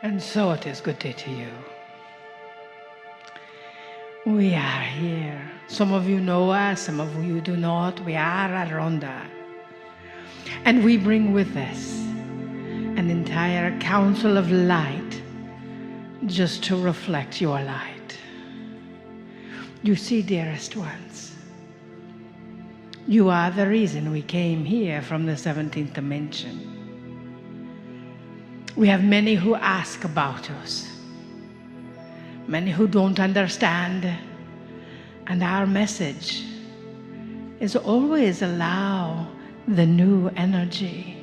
And so it is. Good day to you. We are here. Some of you know us, some of you do not. We are Adironnda. And we bring with us an entire council of light just to reflect your light. You see, dearest ones, you are the reason we came here from the 17th dimension. We have many who ask about us, many who don't understand, and our message is always allow the new energy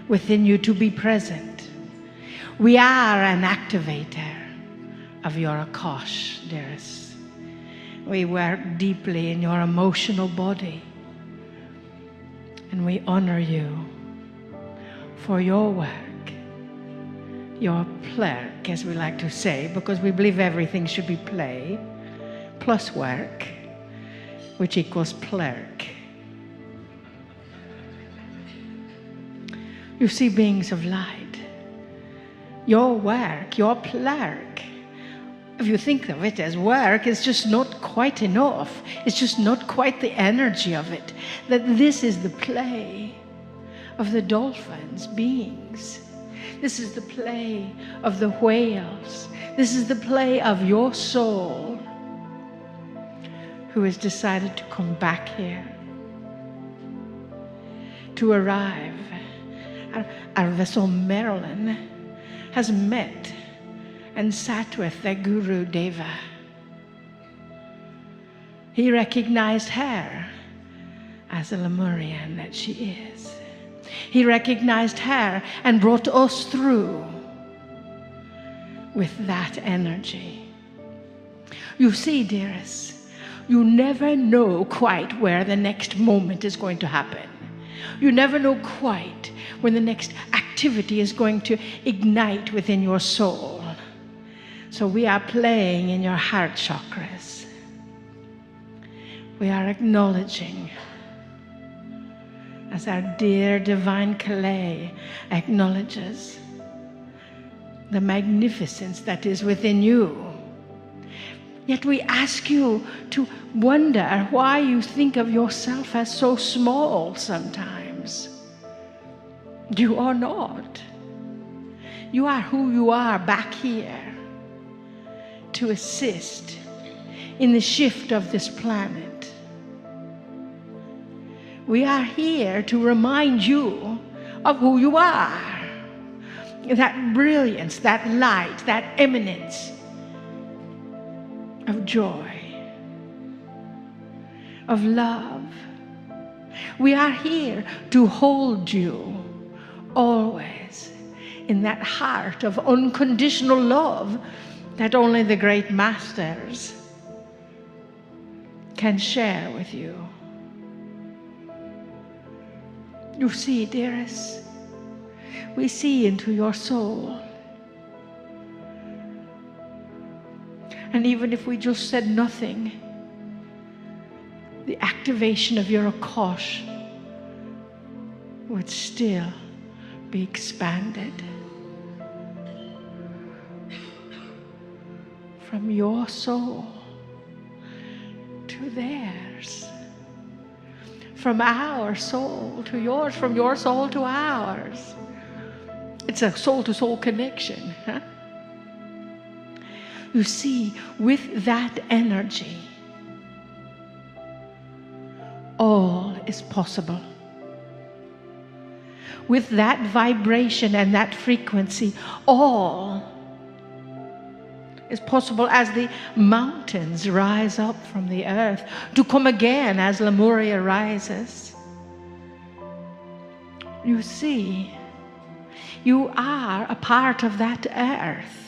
within you to be present. We are an activator of your Akash, dearest. We work deeply in your emotional body, and we honor you for your work, your plurk, as we like to say, because we believe everything should be play plus work, which equals plurk. You see, beings of light, your work, your plurk, if you think of it as work, it's just not quite enough. It's just not quite the energy of it. That this is the play of the dolphins, beings. This is the play of the whales. This is the play of your soul who has decided to come back here, to arrive. Our vessel Marilyn has met and sat with the Guru Deva. He recognized her as the Lemurian that she is. He recognized her and brought us through with that energy. You see, dearest, you never know quite where the next moment is going to happen. You never know quite when the next activity is going to ignite within your soul. So we are playing in your heart chakras. We are acknowledging, as our dear divine clay acknowledges, the magnificence that is within you. Yet we ask you to wonder why you think of yourself as so small sometimes. You are not. You are who you are back here to assist in the shift of this planet. We are here to remind you of who you are. That brilliance, that light, that eminence of joy, of love. We are here to hold you always in that heart of unconditional love that only the great masters can share with you. You see, dearest, we see into your soul. And even if we just said nothing, the activation of your Akash would still be expanded. From your soul to theirs. From our soul to yours, from your soul to ours. It's a soul-to-soul connection. Huh? You see, with that energy, all is possible. With that vibration and that frequency, all is possible as the mountains rise up from the earth to come again as Lemuria rises. You see, you are a part of that earth.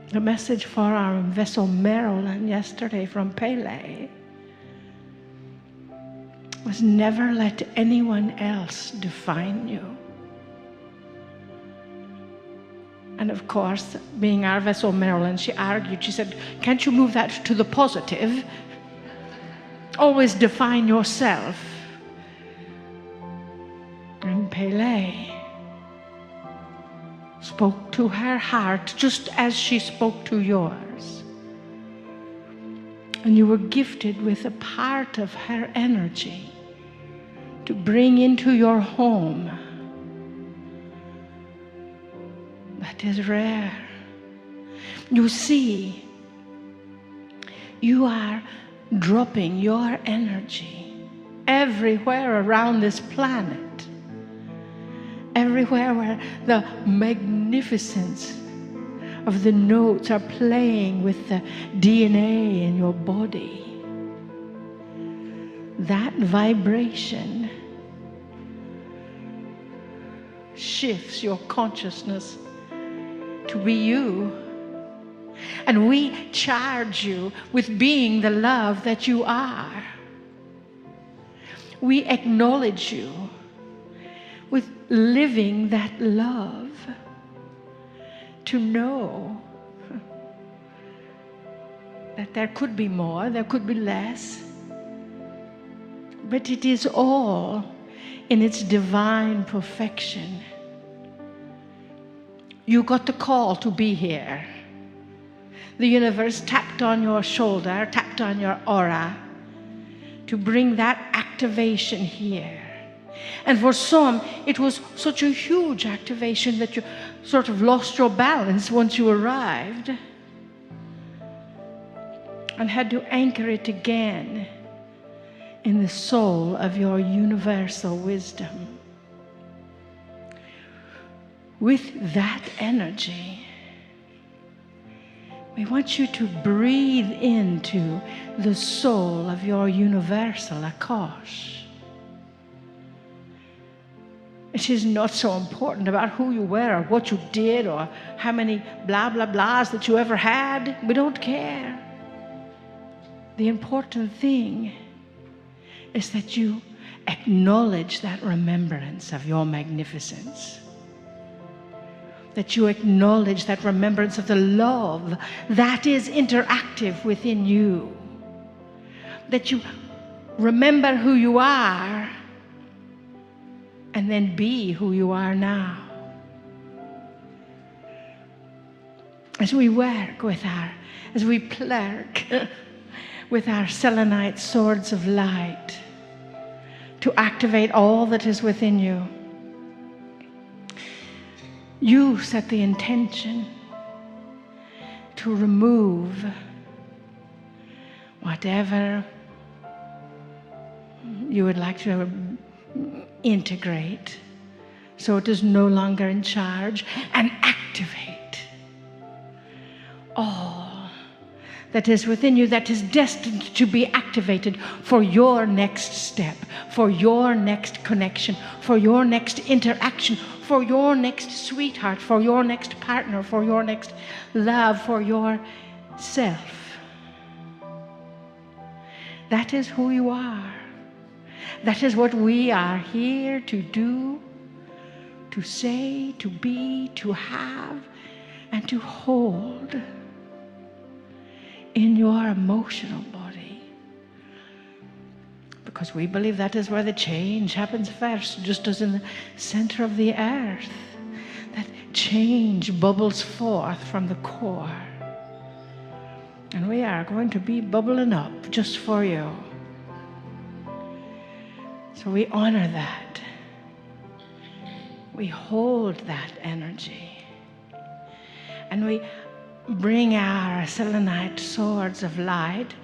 The message for our vessel Marilyn yesterday from Pele was never let anyone else define you. And of course, being our vessel Marilyn, she argued, she said, can't you move that to the positive? Always define yourself. And Pele spoke to her heart just as she spoke to yours. And you were gifted with a part of her energy to bring into your home. That is rare. You see, you are dropping your energy everywhere around this planet. Everywhere where the magnificence of the notes are playing with the DNA in your body. That vibration shifts your consciousness to be you. And we charge you with being the love that you are. We acknowledge you with living that love, to know that there could be more, there could be less, but it is all in its divine perfection. You got the call to be here. The universe tapped on your shoulder, tapped on your aura to bring that activation here. And for some, it was such a huge activation that you sort of lost your balance once you arrived and had to anchor it again in the soul of your universal wisdom. With that energy, we want you to breathe into the soul of your universal Akash. It is not so important about who you were or what you did or how many blah, blah, blahs that you ever had. We don't care. The important thing is that you acknowledge that remembrance of your magnificence. That you acknowledge that remembrance of the love that is interactive within you. That you remember who you are and then be who you are now. As we work with as we plurk with our selenite swords of light to activate all that is within you, you set the intention to remove whatever you would like to integrate so it is no longer in charge, and activate all that is within you that is destined to be activated for your next step, for your next connection, for your next interaction, for your next sweetheart, for your next partner, for your next love, for yourself. That is who you are. That is what we are here to do, to say, to be, to have, and to hold in your emotional body. Because we believe that is where the change happens first, just as in the center of the earth. That change bubbles forth from the core. And we are going to be bubbling up just for you. So we honor that. We hold that energy. And we bring our selenite swords of light,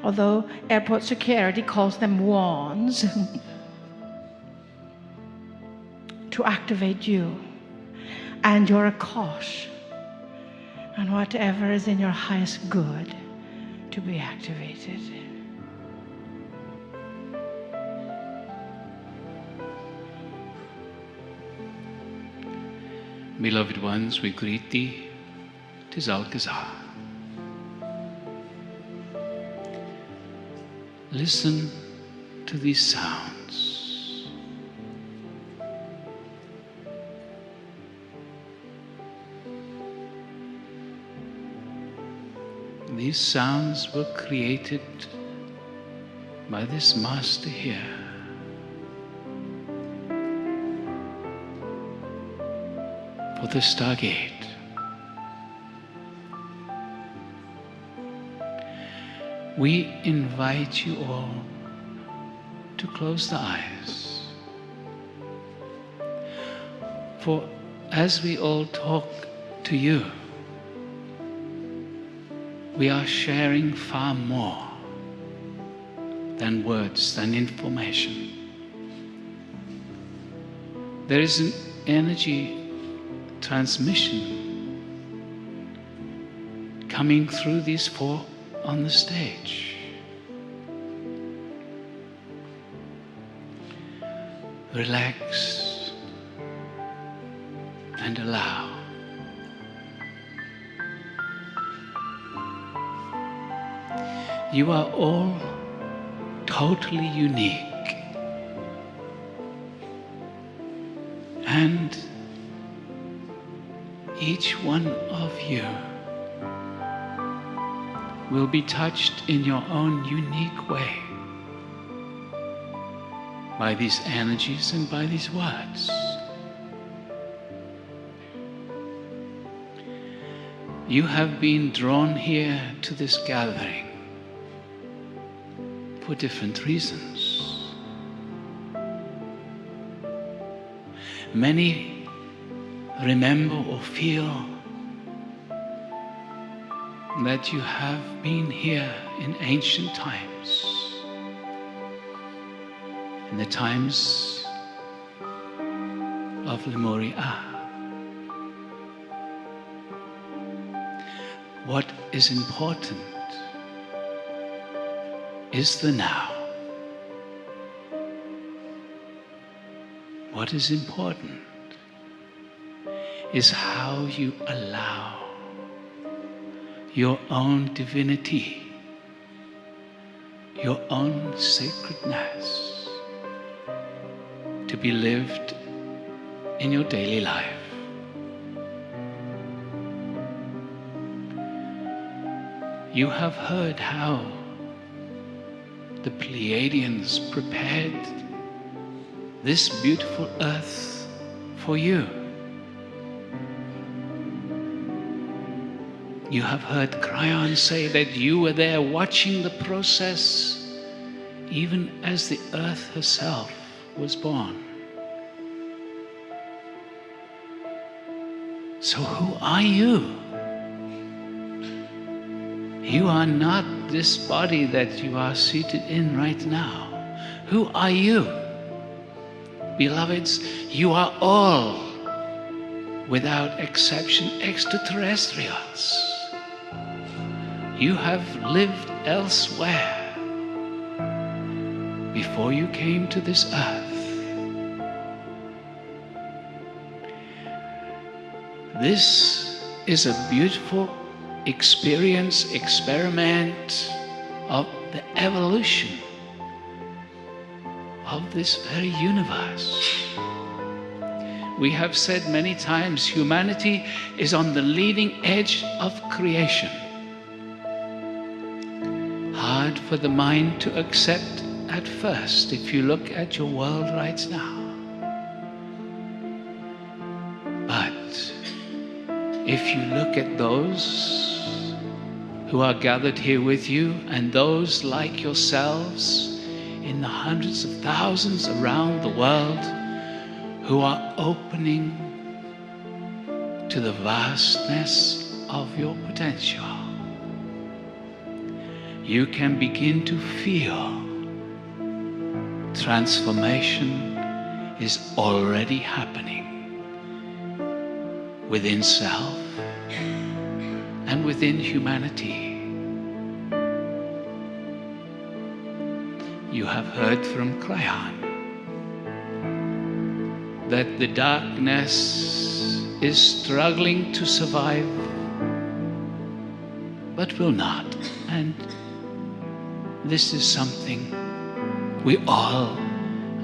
although airport security calls them wands, to activate you and your Akash and whatever is in your highest good to be activated. Beloved ones, we greet thee. 'Tis Alcazar. Listen to these sounds. These sounds were created by this master here. for the Stargate. We invite you all to close the eyes. For as we all talk to you, we are sharing far more than words, than information. There is an energy transmission coming through these four on the stage. Relax and allow. You are all totally unique, and each one of you will be touched in your own unique way by these energies and by these words. You have been drawn here to this gathering for different reasons. Many remember or feel that you have been here in ancient times, in the times of Lemuria. What is important is the now. What is important is how you allow your own divinity, your own sacredness to be lived in your daily life. You have heard how the Pleiadians prepared this beautiful earth for you. You have heard Kryon say that you were there watching the process even as the earth herself was born. So who are you? You are not this body that you are seated in right now. Who are you? Beloveds, you are all, without exception, extraterrestrials. You have lived elsewhere before you came to this earth. This is a beautiful experiment of the evolution of this very universe. We have said many times, humanity is on the leading edge of creation. Hard for the mind to accept at first if you look at your world right now. But if you look at those who are gathered here with you and those like yourselves in the hundreds of thousands around the world who are opening to the vastness of your potential, you can begin to feel transformation is already happening within self and within humanity. You have heard from Kryon that the darkness is struggling to survive, but will not. And this is something we all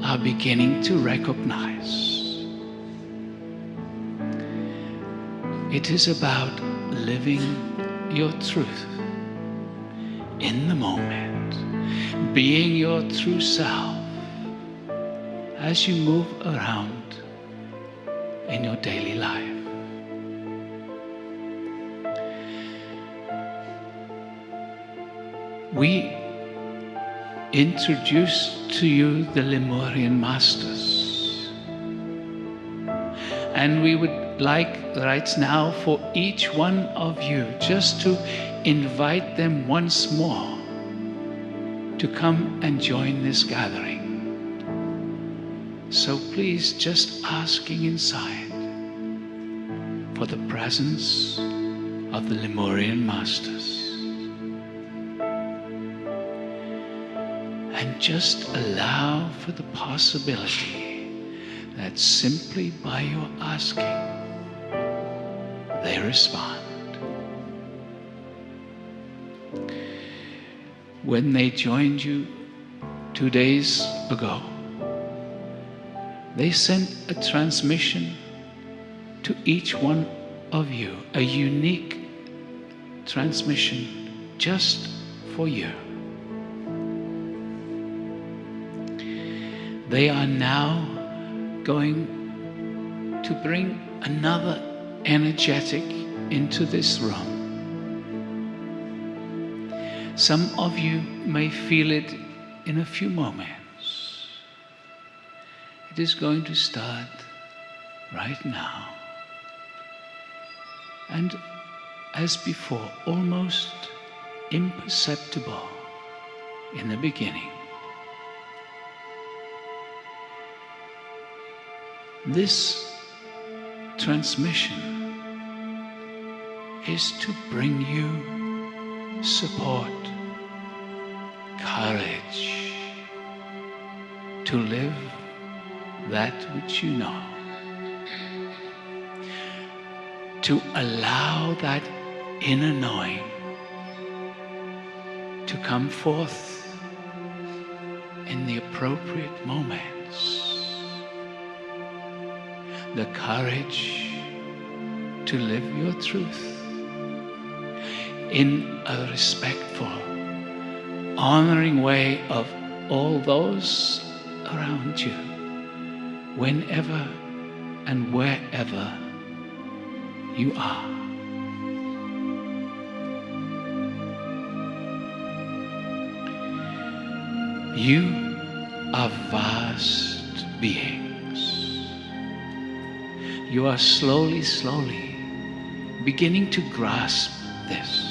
are beginning to recognize. It is about living your truth in the moment, being your true self as you move around in your daily life. we introduce to you the Lemurian masters. And we would like right now for each one of you just to invite them once more to come and join this gathering. So please, just asking inside for the presence of the Lemurian masters. And just allow for the possibility that simply by your asking, they respond. When they joined you 2 days ago, they sent a transmission to each one of you, a unique transmission just for you. They are now going to bring another energetic into this room. Some of you may feel it in a few moments. It is going to start right now. And as before, almost imperceptible in the beginning. This transmission is to bring you support, courage to live that which you know, to allow that inner knowing to come forth in the appropriate moments, the courage to live your truth in a respectful, honoring way of all those around you, whenever and wherever you are. You are vast beings. You are slowly, slowly beginning to grasp this.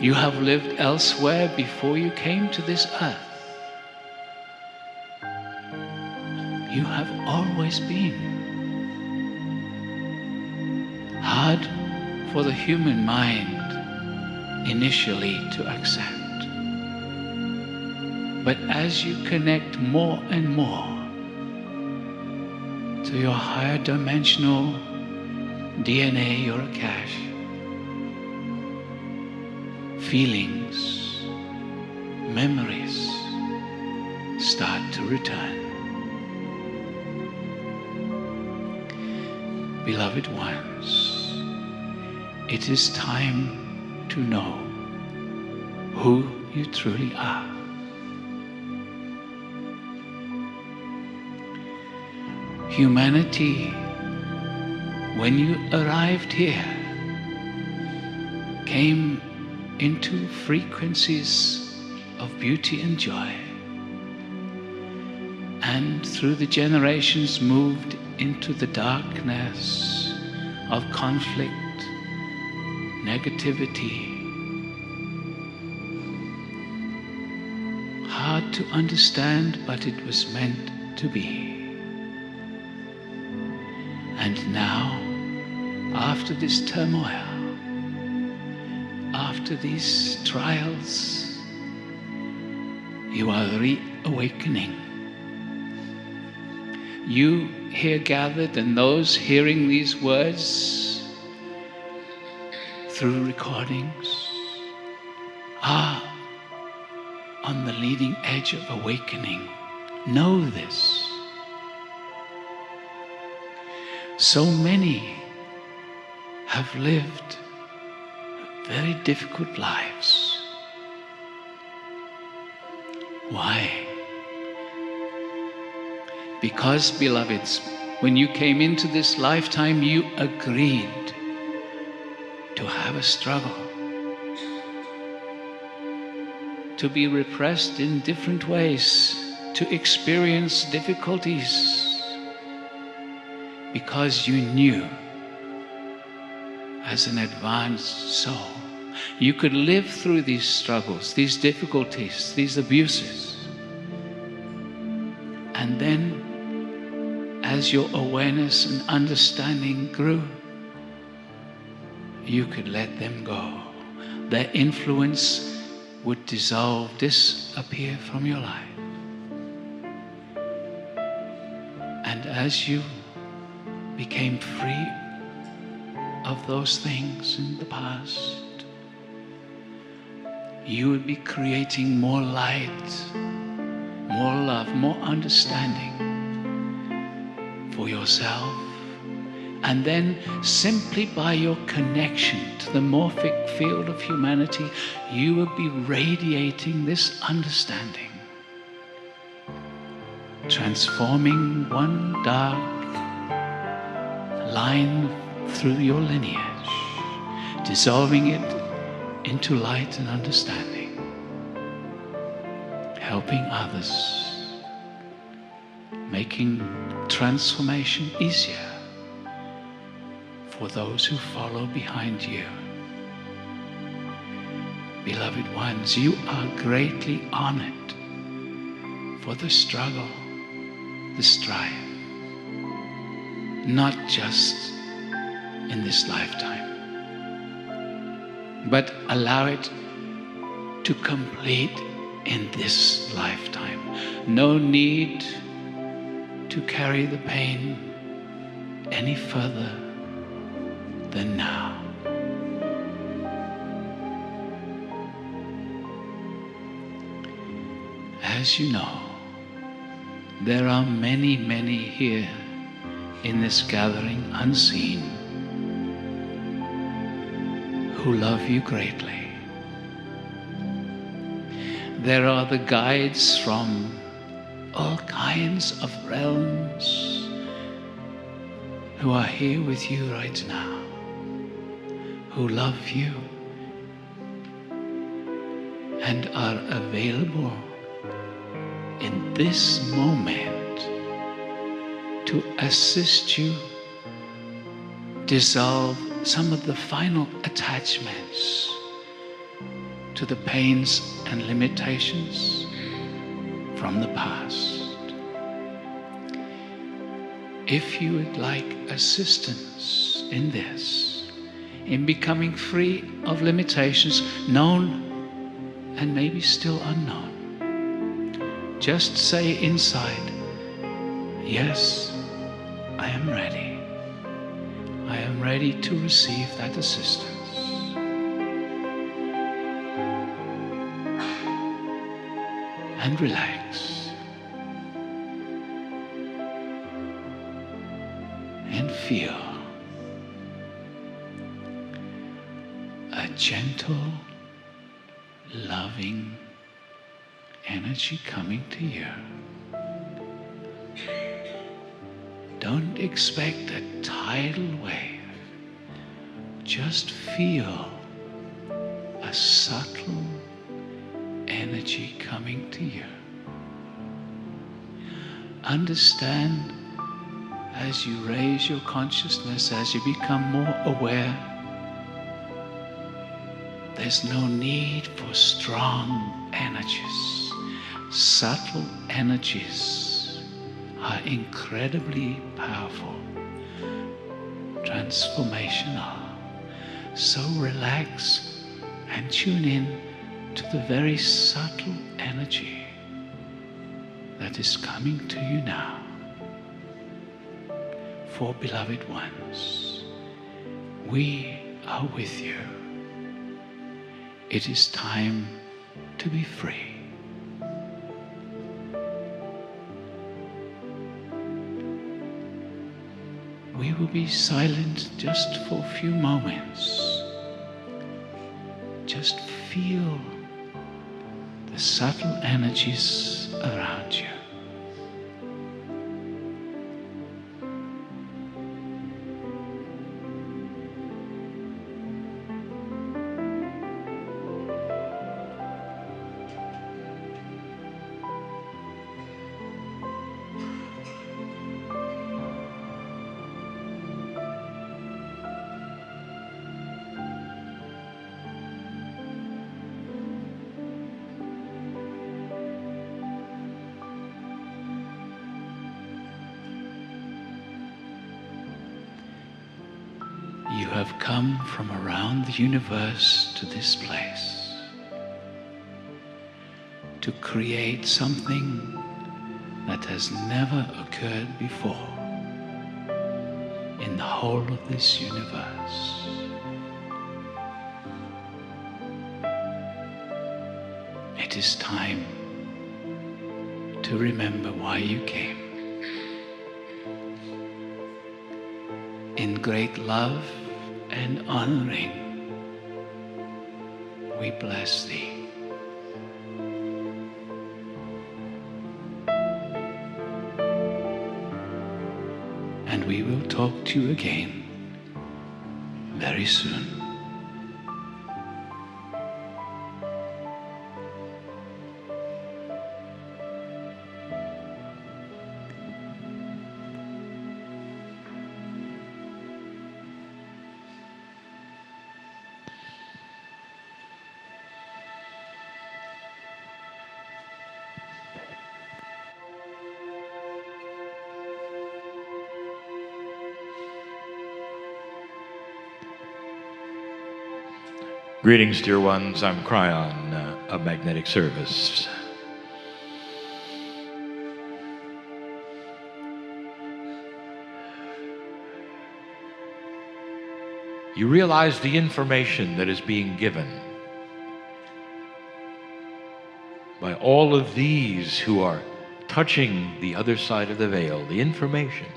You have lived elsewhere before you came to this earth. You have always been hard for the human mind initially to accept. But as you connect more and more to your higher dimensional DNA, your Akash, feelings, memories start to return. Beloved ones, it is time to know who you truly are. Humanity, when you arrived here, came into frequencies of beauty and joy, and through the generations moved into the darkness of conflict, negativity, hard to understand, but it was meant to be. And now, after this turmoil, after these trials, you are reawakening. You here gathered and those hearing these words through recordings are on the leading edge of awakening. Know this. So many have lived very difficult lives. Why? Because, beloveds, when you came into this lifetime, you agreed to have a struggle. to be repressed in different ways, to experience difficulties, because you knew as an advanced soul you could live through these struggles, these difficulties, these abuses. And then, as your awareness and understanding grew, you could let them go. Their influence would dissolve, disappear from your life. And as you became free of those things in the past, you would be creating more light, more love, more understanding for yourself. And then, simply by your connection to the morphic field of humanity, you would be radiating this understanding, transforming one dark line through your lineage, dissolving it into light and understanding, helping others, making transformation easier for those who follow behind you. Beloved ones, you are greatly honored for the struggle, the strife, not just in this lifetime, but allow it to complete in this lifetime. No need to carry the pain any further than now. As you know, there are many, many here in this gathering unseen who love you greatly. There are the guides from all kinds of realms who are here with you right now, who love you and are available in this moment to assist you dissolve some of the final attachments to the pains and limitations from the past. If you would like assistance in this, in becoming free of limitations known and maybe still unknown, just say inside, yes, I am ready. I am ready to receive that assistance. And relax. And feel a gentle, loving energy coming to you. Don't expect a tidal wave. Just feel a subtle energy coming to you. Understand, as you raise your consciousness, as you become more aware, there's no need for strong energies. Subtle energies are incredibly powerful, transformational. So relax and tune in to the very subtle energy that is coming to you now. For beloved ones, we are with you. It is time to be free. We will be silent just for a few moments. Just feel the subtle energies around you. have come from around the universe to this place to create something that has never occurred before in the whole of this universe. It is time to remember why you came. In great love and honoring, we bless thee. And we will talk to you again very soon. Greetings, dear ones. I'm Kryon of Magnetic Service. You realize the information that is being given by all of these who are touching the other side of the veil. The information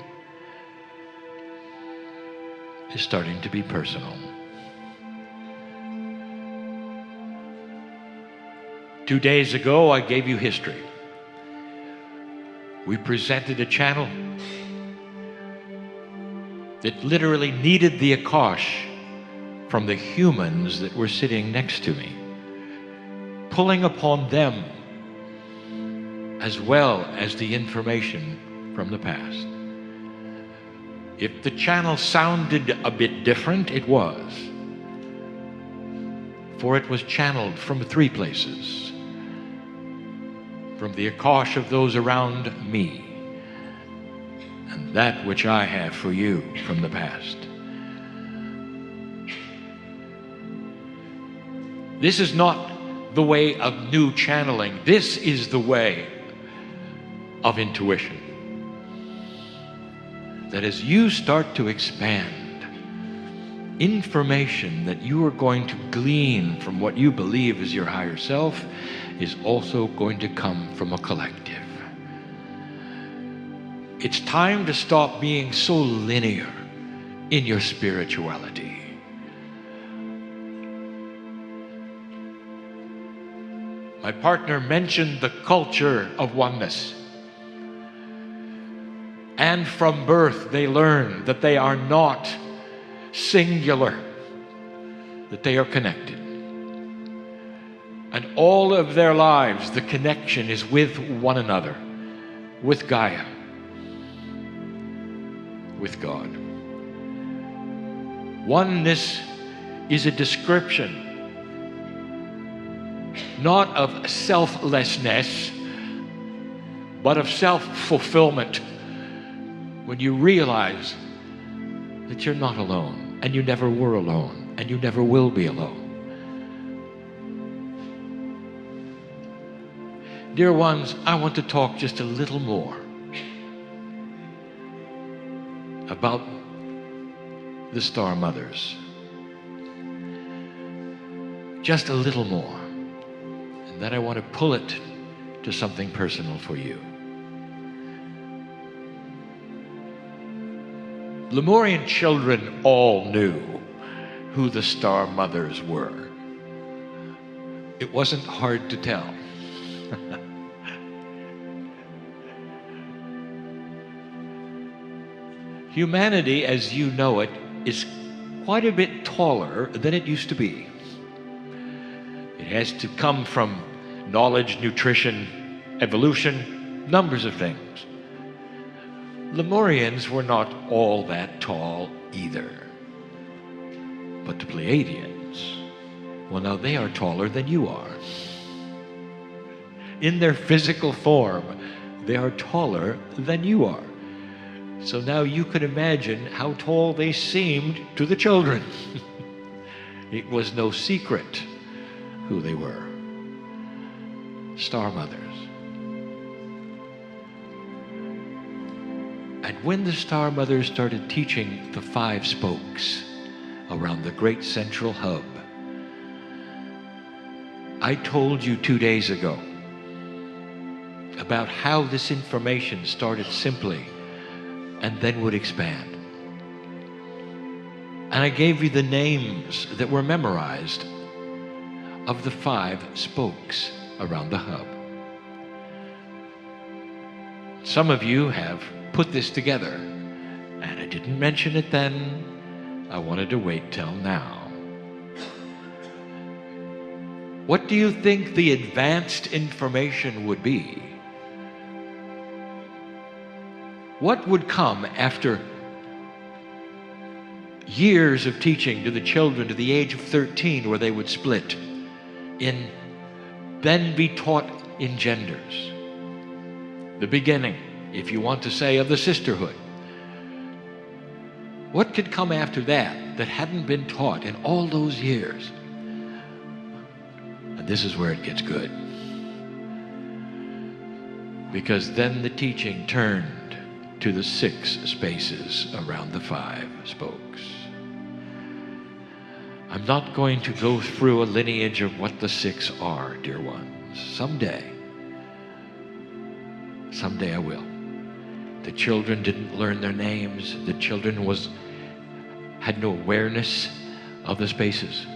is starting to be personal. 2 days ago, I gave you history. We presented a channel that literally needed the Akash from the humans that were sitting next to me, pulling upon them as well as the information from the past. If the channel sounded a bit different, it was. For it was channeled from 3 places. From the Akash of those around me, and that which I have for you from the past. This is not the way of new channeling. This is the way of intuition. That as you start to expand, information that you are going to glean from what you believe is your higher self is also going to come from a collective. It's time to stop being so linear in your spirituality. My partner mentioned the culture of oneness. And from birth they learn that they are not singular, that they are connected. And all of their lives, the connection is with one another, with Gaia, with God. Oneness is a description, not of selflessness, but of self-fulfillment. When you realize that you're not alone, and you never were alone, and you never will be alone. Dear ones, I want to talk just a little more about the Star Mothers. Just a little more. And then I want to pull it to something personal for you. Lemurian children all knew who the Star Mothers were. It wasn't hard to tell. Humanity, as you know it, is quite a bit taller than it used to be. It has to come from knowledge, nutrition, evolution, numbers of things. Lemurians were not all that tall either. But the Pleiadians, well, now they are taller than you are. In their physical form, they are taller than you are. So now you can imagine how tall they seemed to the children. It was no secret who they were. Star mothers. And when the Star Mothers started teaching the 5 spokes around the great central hub, I told you 2 days ago about how this information started simply and then would expand. And I gave you the names that were memorized of the 5 spokes around the hub. Some of you have put this together, and I didn't mention it then. I wanted to wait till now. What do you think the advanced information would be? What would come after years of teaching to the children to the age of 13, where they would split in, then be taught in genders? The beginning, if you want to say, of the sisterhood. What could come after that that hadn't been taught in all those years? And this is where it gets good. Because then the teaching turned to the 6 spaces around the 5 spokes. I'm not going to go through a lineage of what the 6 are, dear ones. Someday I will. The children didn't learn their names. The children had no awareness of the spaces.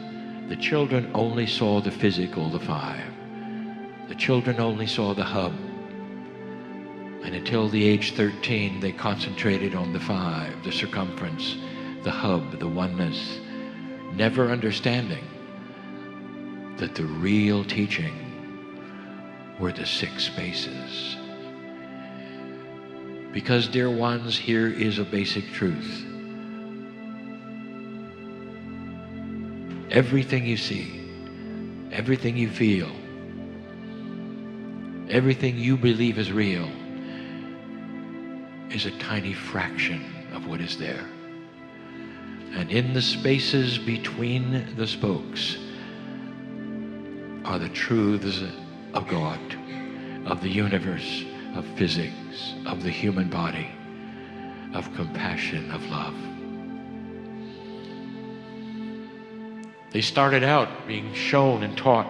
The children only saw the physical, the 5. The children only saw the hub. And until the age 13, they concentrated on the 5, the circumference, the hub, the oneness, never understanding that the real teaching were the 6 spaces. Because, dear ones, here is a basic truth. Everything you see, everything you feel, everything you believe is real is a tiny fraction of what is there. And in the spaces between the spokes are the truths of God, of the universe, of physics, of the human body, of compassion, of love. They started out being shown and taught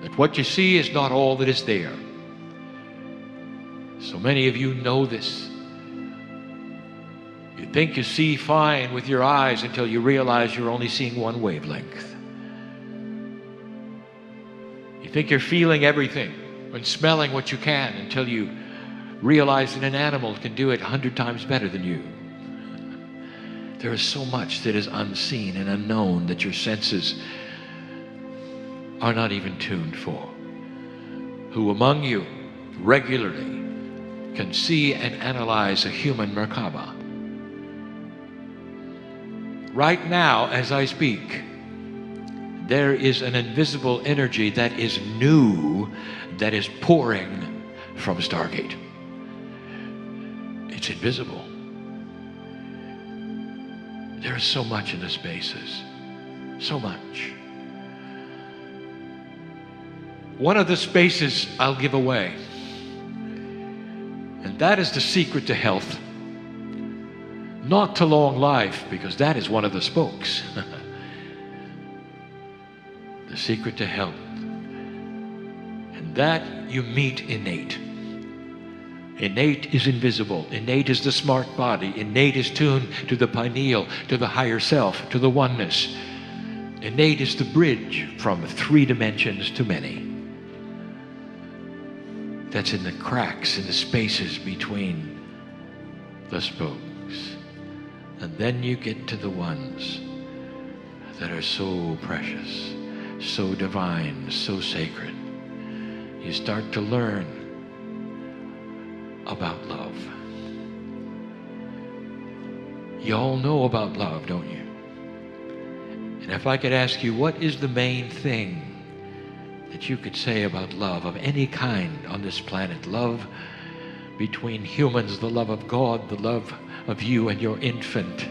that what you see is not all that is there. So many of you know this. You think you see fine with your eyes until you realize you're only seeing one wavelength. You think you're feeling everything and smelling what you can until you realize that an animal can do it 100 times better than you. There is so much that is unseen and unknown that your senses are not even tuned for. Who among you regularly can see and analyze a human Merkaba? Right now, as I speak, there is an invisible energy that is new, that is pouring from Stargate. It's invisible. There is so much in the spaces. So much. One of the spaces I'll give away, and that is the secret to health. Not to long life, because that is one of the spokes. The secret to health. And that you meet innate. Innate is invisible. Innate is the smart body. Innate is tuned to the pineal, to the higher self, to the oneness. Innate is the bridge from 3 dimensions to many. That's in the cracks, in the spaces between the spokes. And then you get to the ones that are so precious, so divine, so sacred. You start to learn about love. You all know about love, don't you? And if I could ask you, what is the main thing that you could say about love of any kind on this planet? Love between humans, the love of God, the love of you and your infant,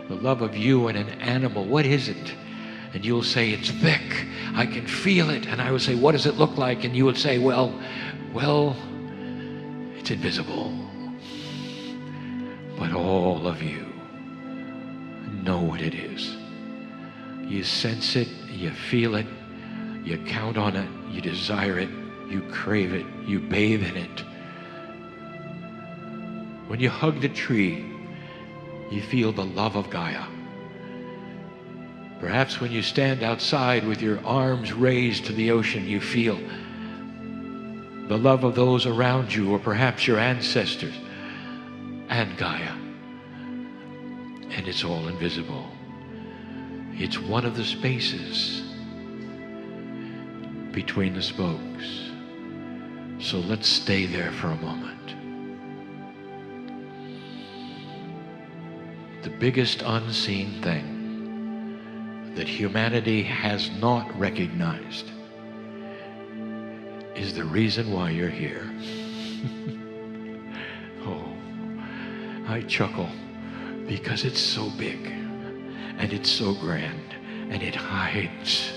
the love of you and an animal. What is it? And you'll say, it's thick. I can feel it. And I would say, what does it look like? And you would say, well, it's invisible. But all of you know what it is. You sense it, you feel it, you count on it, you desire it, you crave it, you bathe in it. When you hug the tree, you feel the love of Gaia. Perhaps when you stand outside with your arms raised to the ocean, you feel the love of those around you, or perhaps your ancestors, and Gaia. And it's all invisible. It's one of the spaces between the spokes. So let's stay there for a moment. The biggest unseen thing that humanity has not recognized is the reason why you're here. Oh, I chuckle because it's so big and it's so grand and it hides.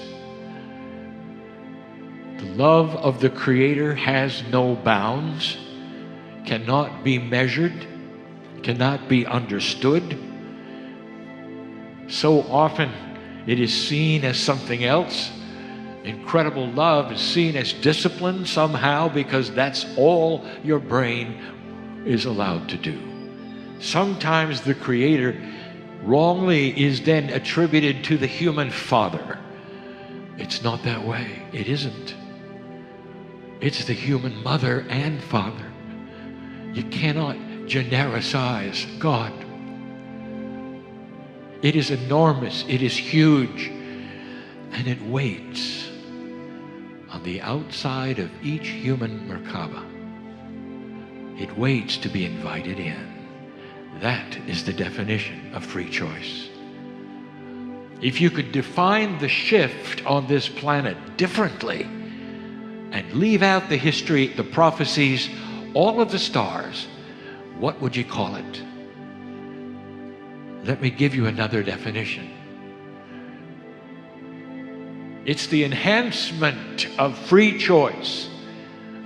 The love of the Creator has no bounds, cannot be measured, cannot be understood. So often it is seen as something else. Incredible love is seen as discipline somehow because that's all your brain is allowed to do. Sometimes the Creator wrongly is then attributed to the human father. It's not that way. It isn't. It's the human mother and father. You cannot genericize God. It is enormous, it is huge, and it waits on the outside of each human Merkaba. It waits to be invited in. That is the definition of free choice. If you could define the shift on this planet differently and leave out the history, the prophecies, all of the stars, what would you call it? Let me give you another definition. It's the enhancement of free choice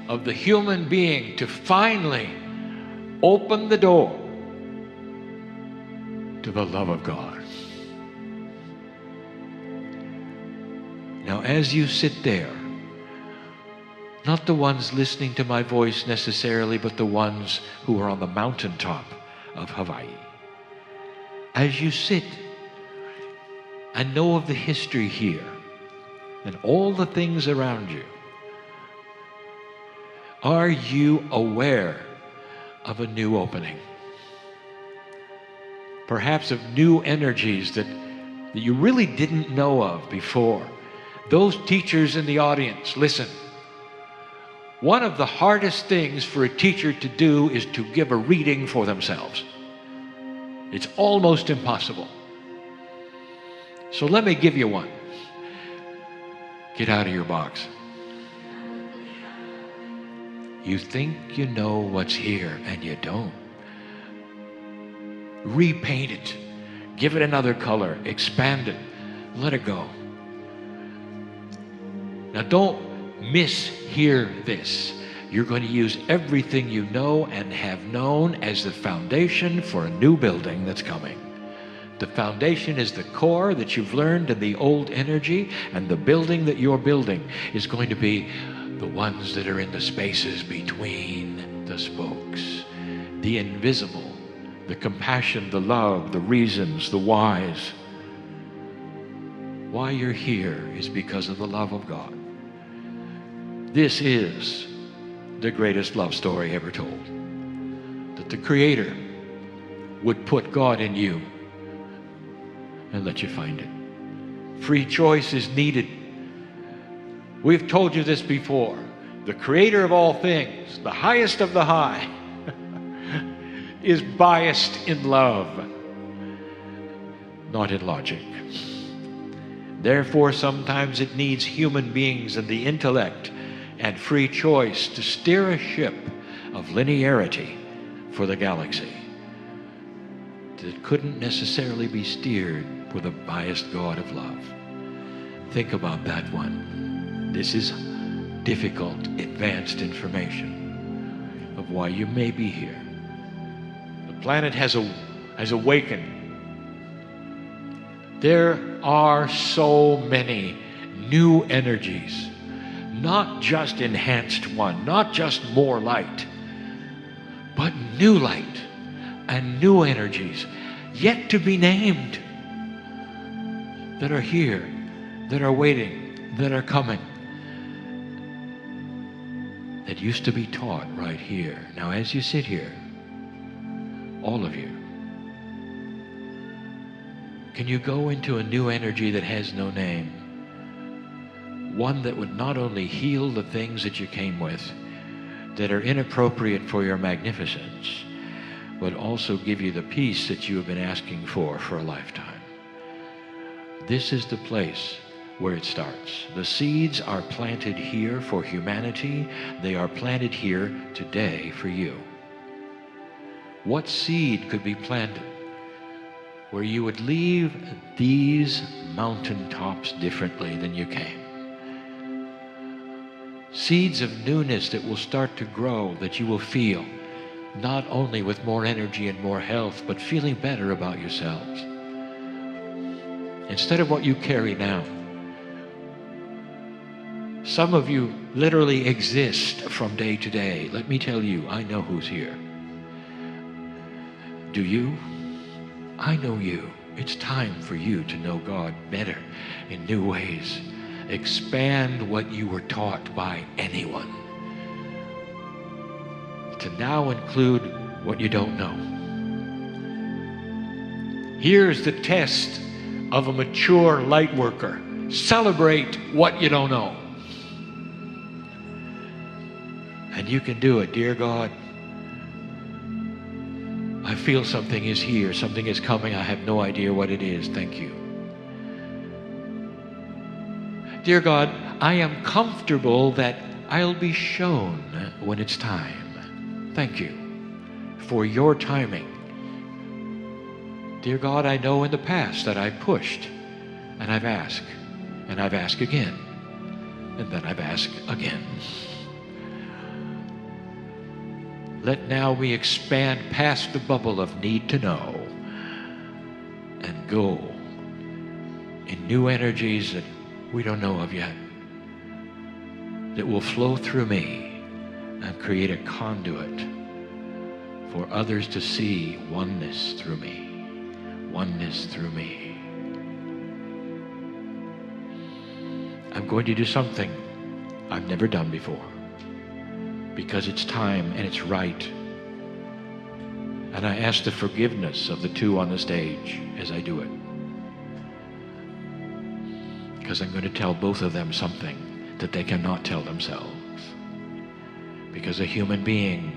of the human being to finally open the door to the love of God. Now, as you sit there, not the ones listening to my voice necessarily, but the ones who are on the mountaintop of Hawaii, as you sit and know of the history here and all the things around you, are you aware of a new opening? Perhaps of new energies that you really didn't know of before. Those teachers in the audience, listen. One of the hardest things for a teacher to do is to give a reading for themselves. It's almost impossible. So let me give you one. Get out of your box. You think you know what's here, and you don't. Repaint it. Give it another color. Expand it. Let it go. Now don't mishear this. You're going to use everything you know and have known as the foundation for a new building that's coming. The foundation is the core that you've learned in the old energy, and the building that you're building is going to be the ones that are in the spaces between the spokes. The invisible, the compassion, the love, the reasons, the whys. Why you're here is because of the love of God. This is the greatest love story ever told. That the Creator would put God in you and let you find it. Free choice is needed. We've told you this before. The Creator of all things, the highest of the high, is biased in love, not in logic. Therefore, sometimes it needs human beings and the intellect and free choice to steer a ship of linearity for the galaxy that couldn't necessarily be steered with a biased God of love. Think about that one. This is difficult, advanced information of why you may be here. The planet has awakened. There are so many new energies, not just enhanced one, not just more light, but new light and new energies yet to be named that are here, that are waiting, that are coming, that used to be taught right here. Now, as you sit here, all of you, can you go into a new energy that has no name? One that would not only heal the things that you came with that are inappropriate for your magnificence, but also give you the peace that you have been asking for a lifetime. This is the place where it starts. The seeds are planted here for humanity. They are planted here today for you. What seed could be planted where you would leave these mountaintops differently than you came? Seeds of newness that will start to grow, that you will feel, not only with more energy and more health, but feeling better about yourselves. Instead of what you carry now. Some of you literally exist from day to day. Let me tell you, I know who's here. Do you? I know you. It's time for you to know God better in new ways. Expand what you were taught by anyone to now include what you don't know. Here's the test of a mature light worker. Celebrate what you don't know. And you can do it. Dear God, I feel something is here, something is coming. I have no idea what it is. Thank you. Dear God, I am comfortable that I'll be shown when it's time. Thank you for your timing. Dear God, I know in the past that I pushed and I've asked again, and then I've asked again. Let now we expand past the bubble of need to know and go in new energies that we don't know of yet, that will flow through me and create a conduit for others to see oneness through me, oneness through me. I'm going to do something I've never done before, because it's time and it's right. And I ask the forgiveness of the two on the stage as I do it, because I'm going to tell both of them something that they cannot tell themselves. Because a human being,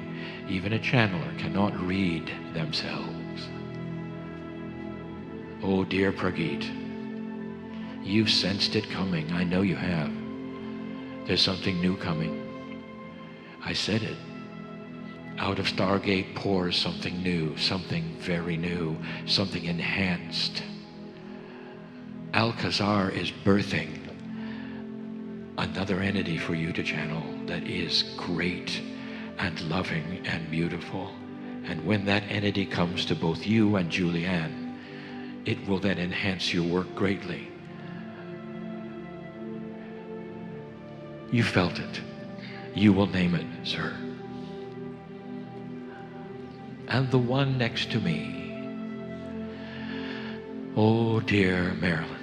even a channeler, cannot read themselves. Oh, dear Prageet, you've sensed it coming. I know you have. There's something new coming. I said it. Out of Stargate pours something new, something very new, something enhanced. Alcazar is birthing another entity for you to channel that is great and loving and beautiful. And when that entity comes to both you and Julianne, it will then enhance your work greatly. You felt it. You will name it, sir. And the one next to me, oh dear Marilyn.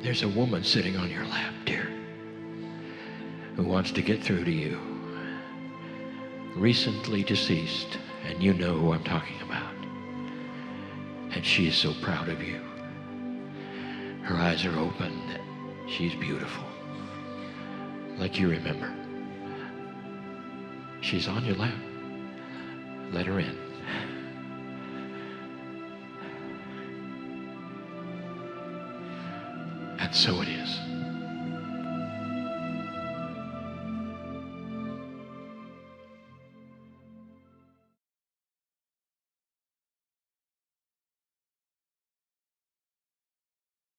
There's a woman sitting on your lap, dear, who wants to get through to you. Recently deceased, and you know who I'm talking about. And she is so proud of you. Her eyes are open. She's beautiful, like you remember. She's on your lap. Let her in. so it is.